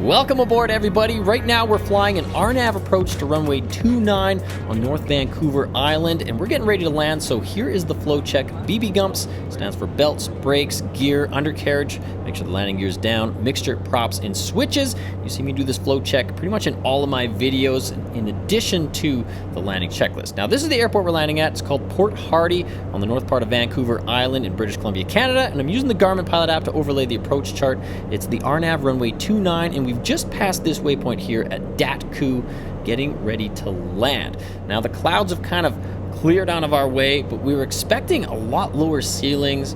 Welcome aboard, everybody. Right now we're flying an RNAV Approach to runway 29 on North Vancouver Island, and we're getting ready to land, so here is the flow check. BB Gumps stands for belts, brakes, gear, undercarriage. Make sure the landing gear is down, mixture, props, and switches. You see me do this flow check pretty much in all of my videos, in addition to the landing checklist. Now, this is the airport we're landing at. It's called Port Hardy on the north part of Vancouver Island in British Columbia, Canada, and I'm using the Garmin Pilot app to overlay the approach chart. It's the RNAV runway 29, and we've just passed this waypoint here at Datku, getting ready to land. Now, the clouds have kind of cleared out of our way, but we were expecting a lot lower ceilings.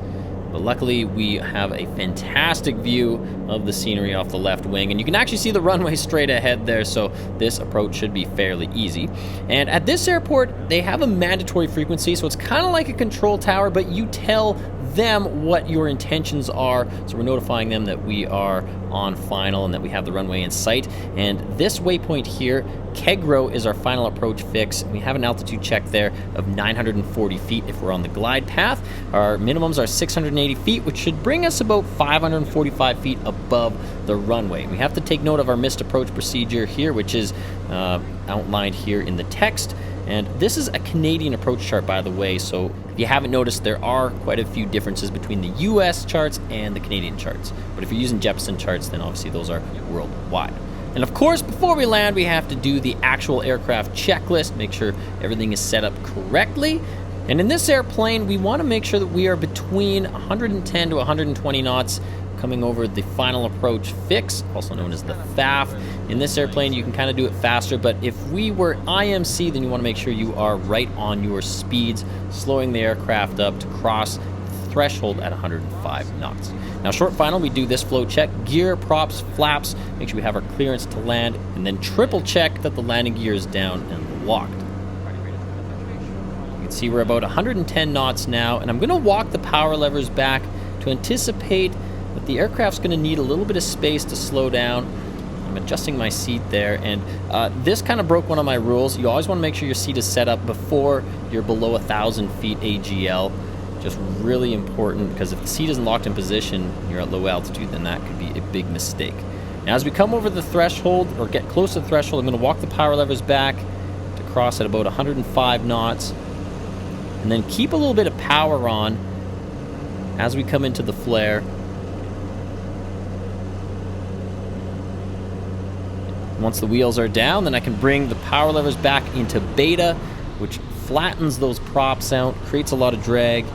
But luckily, we have a fantastic view of the scenery off the left wing, and you can actually see the runway straight ahead there, so this approach should be fairly easy. And at this airport, they have a mandatory frequency, so it's kind of like a control tower, but you tell them what your intentions are. So we're notifying them that we are on final and that we have the runway in sight. And this waypoint here, Kegro, is our final approach fix. We have an altitude check there of 940 feet if we're on the glide path. Our minimums are 680 feet, which should bring us about 545 feet above the runway. We have to take note of our missed approach procedure here, which is outlined here in the text. And this is a Canadian approach chart, by the way, so if you haven't noticed, there are quite a few differences between the US charts and the Canadian charts. But if you're using Jeppesen charts, then obviously those are worldwide. And of course, before we land, we have to do the actual aircraft checklist, make sure everything is set up correctly. And in this airplane, we want to make sure that we are between 110 to 120 knots coming over the final approach fix, also known as the FAF. In this airplane, you can kind of do it faster, but if we were IMC, then you want to make sure you are right on your speeds, slowing the aircraft up to cross the threshold at 105 knots. Now, short final, we do this flow check: gear, props, flaps, make sure we have our clearance to land, and then triple check that the landing gear is down and locked. You can see we're about 110 knots now, and I'm going to walk the power levers back to anticipate that the aircraft's going to need a little bit of space to slow down. I'm adjusting my seat there, and this kind of broke one of my rules. You always want to make sure your seat is set up before you're below 1,000 feet AGL. Just really important, because if the seat isn't locked in position and you're at low altitude, then that could be a big mistake. Now, as we come over the threshold, or get close to the threshold, I'm going to walk the power levers back to cross at about 105 knots, and then keep a little bit of power on as we come into the flare. Once the wheels are down, then I can bring the power levers back into beta, which flattens those props out, creates a lot of drag,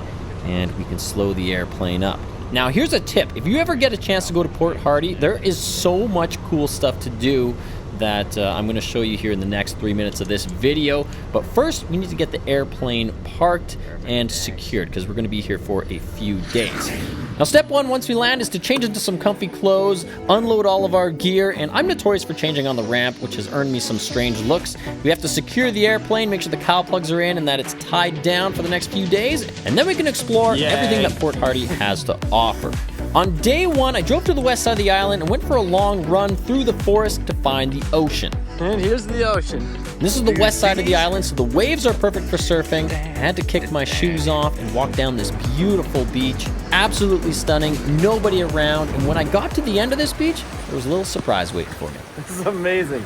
and we can slow the airplane up. Now, here's a tip. If you ever get a chance to go to Port Hardy, there is so much cool stuff to do that I'm going to show you here in the next 3 minutes of this video. But first, we need to get the airplane parked and secured, because we're going to be here for a few days. Now, step one, once we land, is to change into some comfy clothes, unload all of our gear, and I'm notorious for changing on the ramp, which has earned me some strange looks. We have to secure the airplane, make sure the cowl plugs are in and that it's tied down for the next few days, and then we can explore everything that Port Hardy has to offer. On day one, I drove to the west side of the island and went for a long run through the forest to find the ocean. And here's the ocean. This is the west side of the island, so the waves are perfect for surfing. I had to kick my shoes off and walk down this beautiful beach. Absolutely stunning, nobody around. And when I got to the end of this beach, there was a little surprise waiting for me. This is amazing.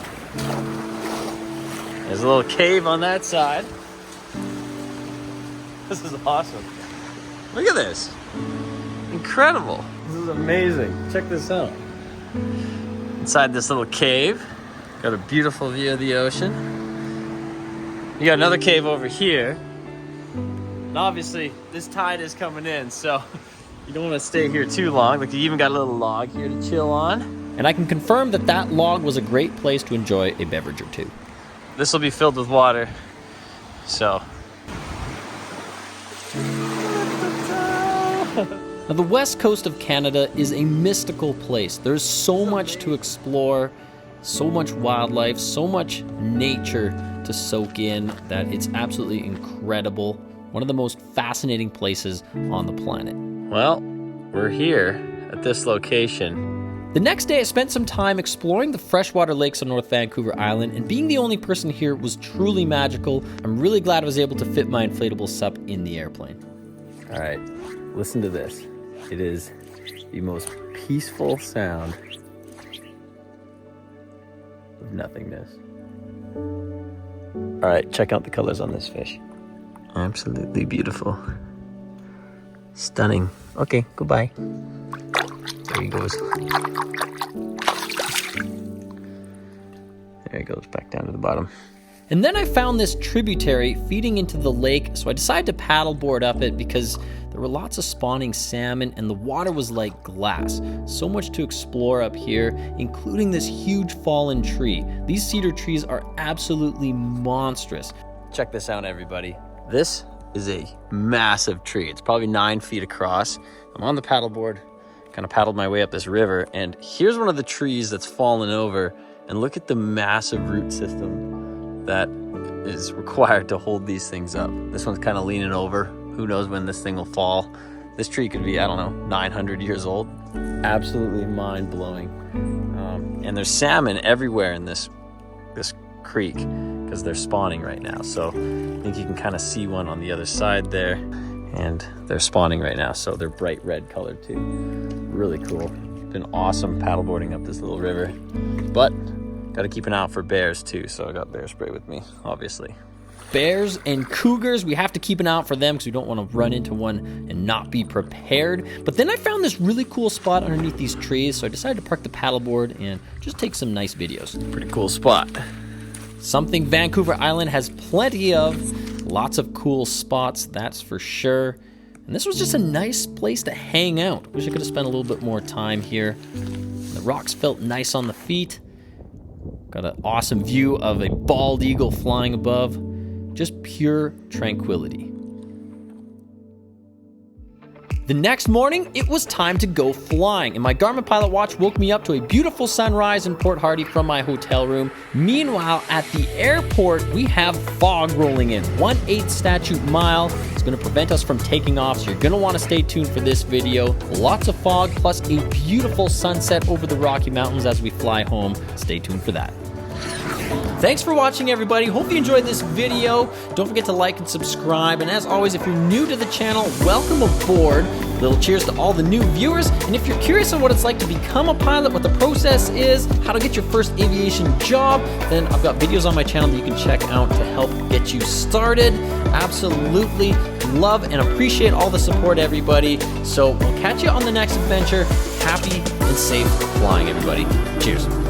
There's a little cave on that side. This is awesome. Look at this. Incredible. This is amazing. Check this out. Inside this little cave, got a beautiful view of the ocean. You got another cave over here. And obviously, this tide is coming in, so you don't want to stay here too long. Like, you even got a little log here to chill on. And I can confirm that that log was a great place to enjoy a beverage or two. This will be filled with water, so. Now, the west coast of Canada is a mystical place. There's so much to explore, so much wildlife, so much nature to soak in that it's absolutely incredible. One of the most fascinating places on the planet. Well, we're here at this location. The next day, I spent some time exploring the freshwater lakes on North Vancouver Island, and being the only person here was truly magical. I'm really glad I was able to fit my inflatable sup in the airplane. All right, listen to this. It is the most peaceful sound nothingness. All right, check out the colors on this fish. Absolutely beautiful. Stunning. Okay, goodbye. There he goes. There he goes, back down to the bottom. And then I found this tributary feeding into the lake, so I decided to paddleboard up it because there were lots of spawning salmon and the water was like glass. So much to explore up here, including this huge fallen tree. These cedar trees are absolutely monstrous. Check this out, everybody. This is a massive tree. It's probably 9 feet across. I'm on the paddleboard, kind of paddled my way up this river, and here's one of the trees that's fallen over, and look at the massive root system that is required to hold these things up. This one's kind of leaning over. Who knows when this thing will fall. This tree could be, I don't know, 900 years old. Absolutely mind-blowing. And there's salmon everywhere in this creek because they're spawning right now. So I think you can kind of see one on the other side there, and they're spawning right now. So they're bright red colored too. Really cool. Been awesome paddleboarding up this little river, but got to keep an eye out for bears too, so I got bear spray with me, obviously. Bears and cougars, we have to keep an eye out for them because we don't want to run into one and not be prepared. But then I found this really cool spot underneath these trees, so I decided to park the paddleboard and just take some nice videos. Pretty cool spot. Something Vancouver Island has plenty of. Lots of cool spots, that's for sure. And this was just a nice place to hang out. Wish I could have spent a little bit more time here. The rocks felt nice on the feet. Got an awesome view of a bald eagle flying above. Just pure tranquility. The next morning, it was time to go flying, and my Garmin Pilot Watch woke me up to a beautiful sunrise in Port Hardy from my hotel room. Meanwhile, at the airport, we have fog rolling in. 1/8 statute mile. It's going to prevent us from taking off, so you're going to want to stay tuned for this video. Lots of fog, plus a beautiful sunset over the Rocky Mountains as we fly home. Stay tuned for that. Thanks for watching, everybody. Hope you enjoyed this video. Don't forget to like and subscribe. And as always, if you're new to the channel, welcome aboard. Little cheers to all the new viewers. And if you're curious on what it's like to become a pilot, what the process is, how to get your first aviation job, then I've got videos on my channel that you can check out to help get you started. Absolutely love and appreciate all the support, everybody. So we'll catch you on the next adventure. Happy and safe flying, everybody. Cheers.